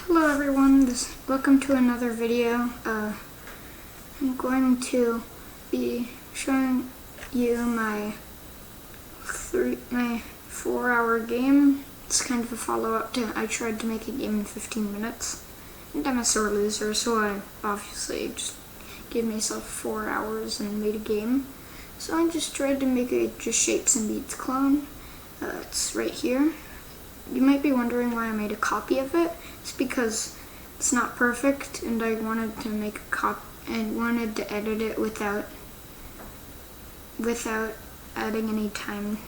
Hello everyone, welcome to another video. I'm going to be showing you my 4-hour game. It's kind of a follow-up to I tried to make a game in 15 minutes. And I'm a sore loser, so I obviously just gave myself 4 hours and made a game. So I just tried to make a just shapes and beats clone. It's right here. You might be wondering why I made a copy of it. It's because it's not perfect, and I wanted to make a copy and wanted to edit it without adding any time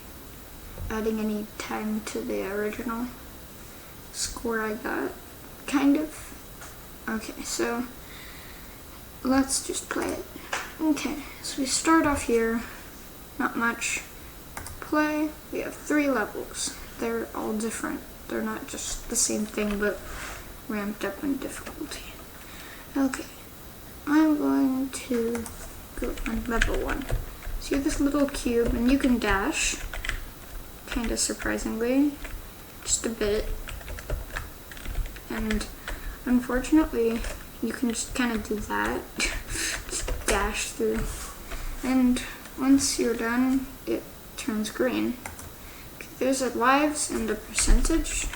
to the original score I got, kind of. Okay, so let's just play it. Okay, so we start off here, not much. Play, we have 3 levels. They're all different. They're not just the same thing, but ramped up in difficulty. Okay, I'm going to go on level 1. See this little cube, and you can dash, kind of surprisingly, just a bit. And unfortunately, you can just kind of do that, just dash through. And once you're done, it turns green. There's a lives and a percentage,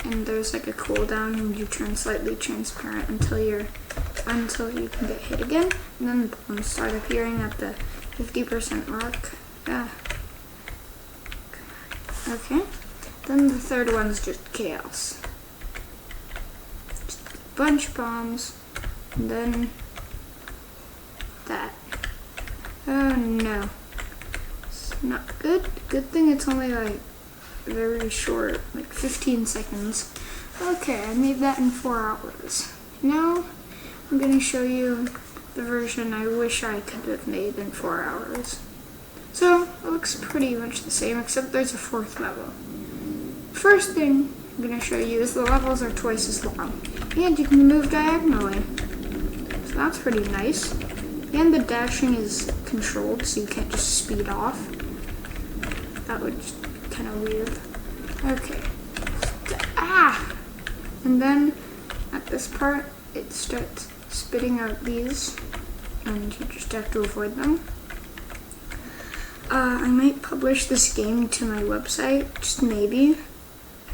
and there's like a cooldown, and you turn slightly transparent until you can get hit again, and then the bombs start appearing at the 50% mark. Okay. Then the third one's just chaos. Just a bunch of bombs, and then that. Oh no. It's not good. Good thing it's only like very short, like 15 seconds. Okay, I made that in 4 hours. Now I'm going to show you the version I wish I could have made in 4 hours. So it looks pretty much the same, except there's a 4th level. First thing I'm going to show you is the levels are twice as long, and you can move diagonally. So that's pretty nice. And the dashing is controlled, so you can't just speed off. That would just be kind of weird. Okay. And then at this part, it starts spitting out these, and you just have to avoid them. I might publish this game to my website, just maybe.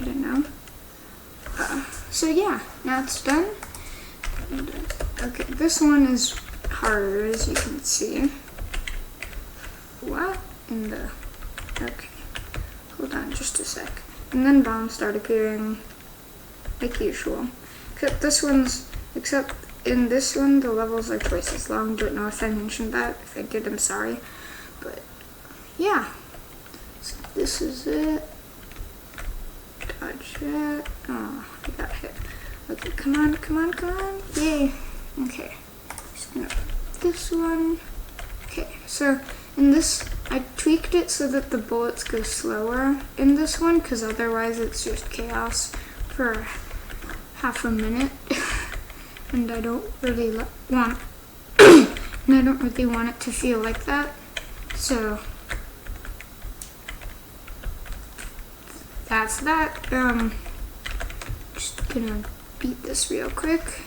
I don't know. So yeah, now it's done. And, okay, this one is harder, as you can see. What in the... Okay, hold on just a sec. And then bombs start appearing like usual. Except in this one, the levels are twice as long. Don't know if I mentioned that. If I did, I'm sorry. But yeah, so this is it. Dodge it. Oh, I got hit. Okay, come on, come on, come on. Yay. Okay, just gonna put this one. Okay, so in this, I tweaked it so that the bullets go slower in this one, because otherwise it's just chaos for half a minute. And I don't really want it to feel like that. So that's that. Just gonna beat this real quick.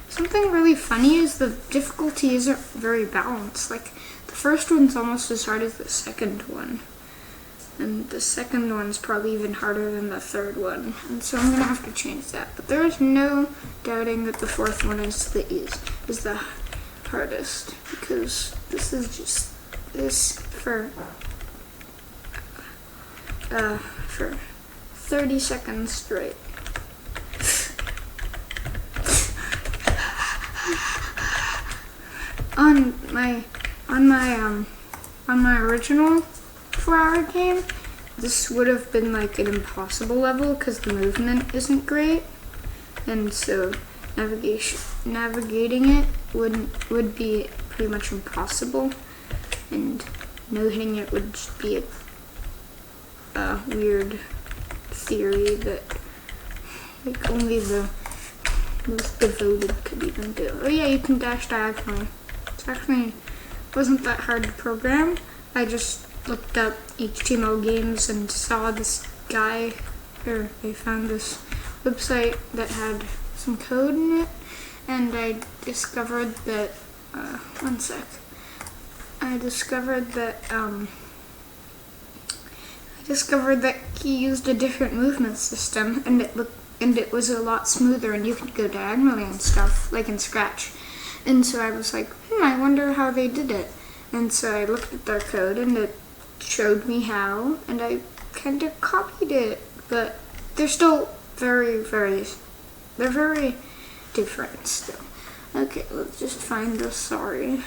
Something really funny is the difficulty isn't very balanced. Like, the first one's almost as hard as the second one. And the second one's probably even harder than the third one. And so I'm gonna have to change that. But there is no doubting that the 4th one is the hardest. Because this is just this for 30 seconds straight. On my original 4-hour game, this would have been like an impossible level because the movement isn't great, and so navigating it would be pretty much impossible, and no hitting it would just be a weird theory that like only the most devoted could even do. Oh yeah, you can dash diagonally. It actually wasn't that hard to program. I just looked up HTML games and saw this guy, or I found this website that had some code in it, and I discovered that, one sec. I discovered that he used a different movement system, and it was a lot smoother, and you could go diagonally and stuff, like in Scratch. And so I was like, I wonder how they did it. And so I looked at their code, and it showed me how, and I kind of copied it. But they're still very different still. Okay, let's just find the sorry.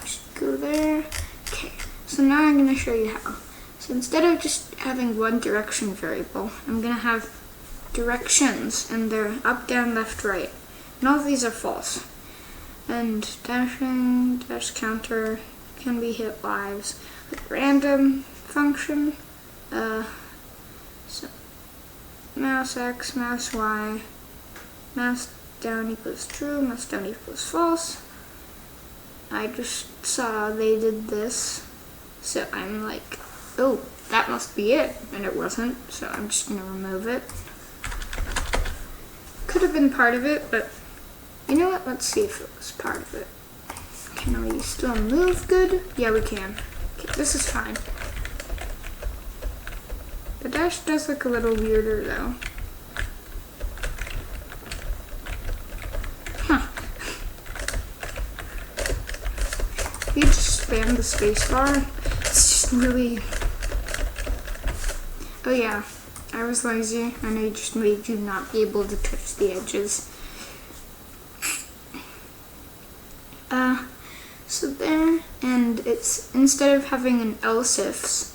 Just go there. Okay, so now I'm going to show you how. So instead of just having one direction variable, I'm going to have directions, and they're up, down, left, right. And all of these are false. And dashing, dash counter can be hit lives. Like random function, so mouse X, mouse Y, mouse down equals true, mouse down equals false. I just saw they did this, so I'm like, oh, that must be it, and it wasn't, so I'm just gonna remove it. Could have been part of it, but you know what, let's see if it was part of it. Can we still move good? Yeah, we can. Okay, this is fine. The dash does look a little weirder though. You just spam the space bar. It's just really... Oh yeah, I was lazy and I just made you not be able to touch the edges. So there, and it's, instead of having an else ifs,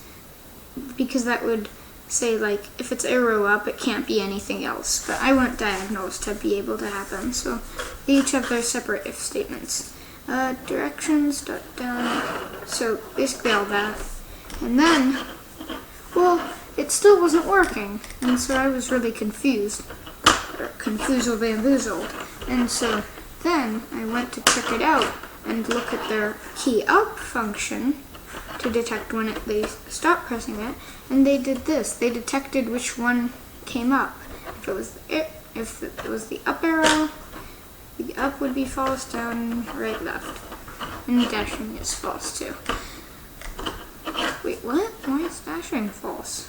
because that would say like, if it's arrow up, it can't be anything else. But I want diagonals to be able to happen, so they each have their separate if statements. Directions, dot down, so basically all that. And then, well, it still wasn't working, and so I was really confused, or bamboozled. And so then I went to check it out and look at their key up function to detect when they stopped pressing it, and they did this. They detected which one came up. If it was the up arrow, the up would be false, down, right, left. And dashing is false too. Wait, what? Why is dashing false?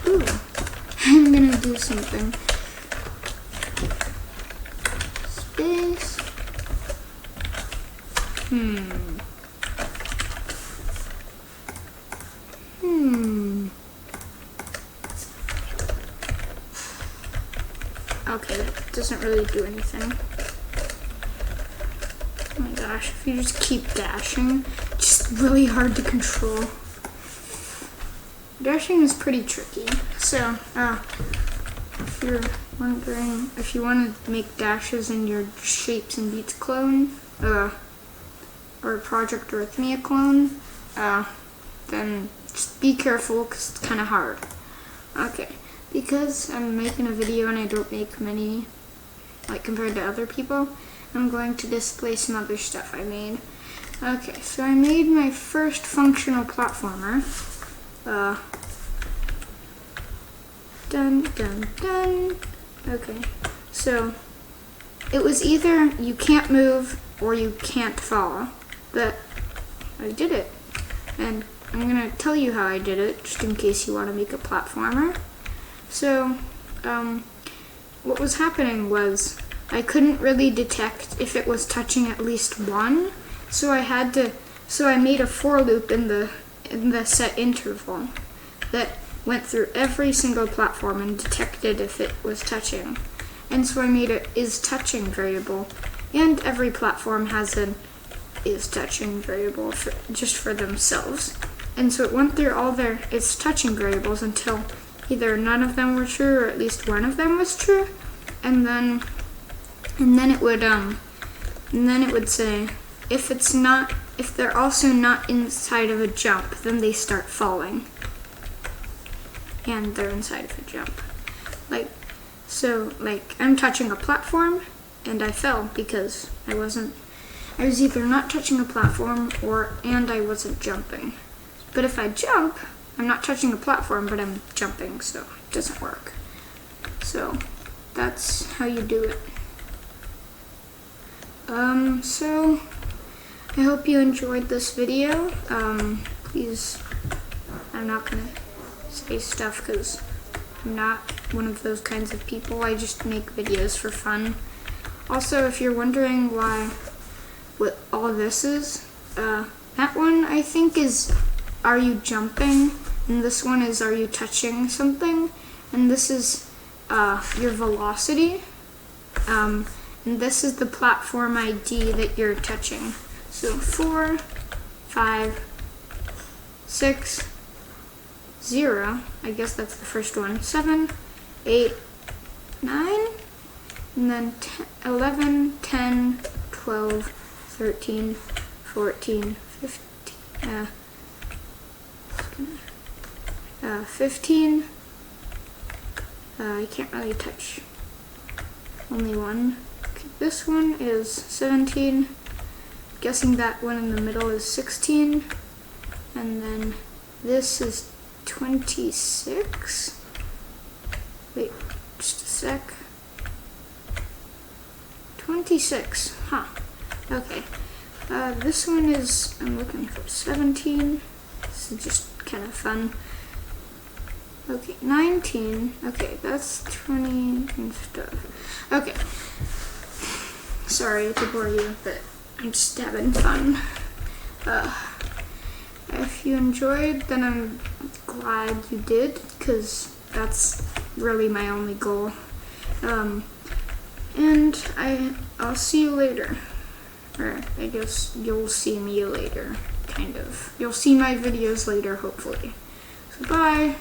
Ooh, I'm gonna do something. Space. Okay, that doesn't really do anything. Oh my gosh, if you just keep dashing, it's just really hard to control. Dashing is pretty tricky. So, if you're wondering, if you want to make dashes in your Shapes and Beats clone, or Project Arrhythmia clone, then just be careful because it's kind of hard. Okay, because I'm making a video and I don't make many, like compared to other people, I'm going to display some other stuff I made. Okay, so I made my first functional platformer. Dun dun dun. Okay, so it was either you can't move or you can't fall, but I did it. And I'm gonna tell you how I did it, just in case you want to make a platformer. So, what was happening was I couldn't really detect if it was touching at least one, so I made a for loop in the set interval that went through every single platform and detected if it was touching. And so I made an is touching variable, and every platform has an is touching variable just for themselves. And so it went through all their is touching variables until either none of them were true or at least one of them was true, and then it would say if they're also not inside of a jump, then they start falling, and they're inside of a jump. Like I'm touching a platform and I fell because I was either not touching a platform and I wasn't jumping. But if I jump, I'm not touching the platform, but I'm jumping, so it doesn't work. So that's how you do it. So I hope you enjoyed this video. Please, I'm not gonna say stuff because I'm not one of those kinds of people. I just make videos for fun. Also, if you're wondering what all this is, that one I think is, are you jumping? And this one is, are you touching something? And this is your velocity. And this is the platform ID that you're touching. So 4, 5, 6, 0, I guess that's the first one, 7, 8, 9, and then 10, 11, 10, 12, 13, 14, 15, 15, I can't really touch, only one. Okay, this one is 17, guessing that one in the middle is 16, and then this is 26, wait, just a sec, 26, huh, okay, this one is, I'm looking for 17, this is just kind of fun, okay, 19, okay, that's 20 and stuff, okay, sorry to bore you, but I'm just having fun. If you enjoyed, then I'm glad you did, because that's really my only goal. And I'll see you later. Or I guess you'll see me later, kind of. You'll see my videos later, hopefully. So bye.